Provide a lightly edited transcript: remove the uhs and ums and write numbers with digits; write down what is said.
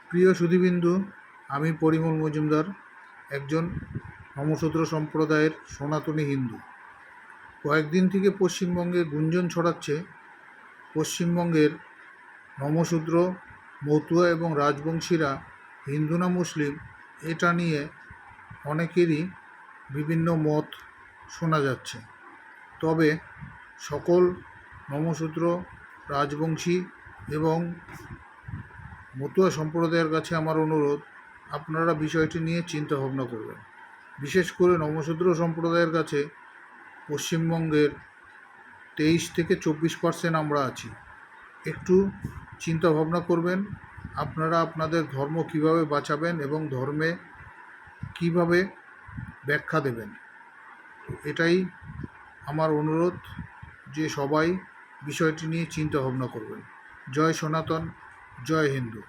প্রিয় সুধীবৃন্দু, আমি পরিমল মজুমদার, একজন নমশূদ্র সম্প্রদায়ের সনাতনী হিন্দু। কয়েকদিন থেকে পশ্চিমবঙ্গে গুঞ্জন ছড়াচ্ছে পশ্চিমবঙ্গের নমশূদ্র, মতুয়া এবং রাজবংশীরা হিন্দু না মুসলিম, এটা নিয়ে অনেকেরই বিভিন্ন মত শোনা যাচ্ছে। তবে সকল নমশূদ্র, রাজবংশী এবং মতুয়া সম্প্রদায়ের কাছে আমার অনুরোধ, আপনারা বিষয়টি নিয়ে চিন্তা ভাবনা করবেন। বিশেষ করে নমশূদ্র সম্প্রদায়ের কাছে পশ্চিমবঙ্গের 23 থেকে 24% আমরা আছি। একটু চিন্তা ভাবনা করবেন, আপনারা আপনাদের ধর্ম কিভাবে বাঁচাবেন এবং ধর্মে কিভাবে ব্যাখ্যা দেবেন। এটাই আমার অনুরোধ যে সবাই বিষয়টি নিয়ে চিন্তা ভাবনা করবেন। জয় সনাতন, জয় হিন্দু।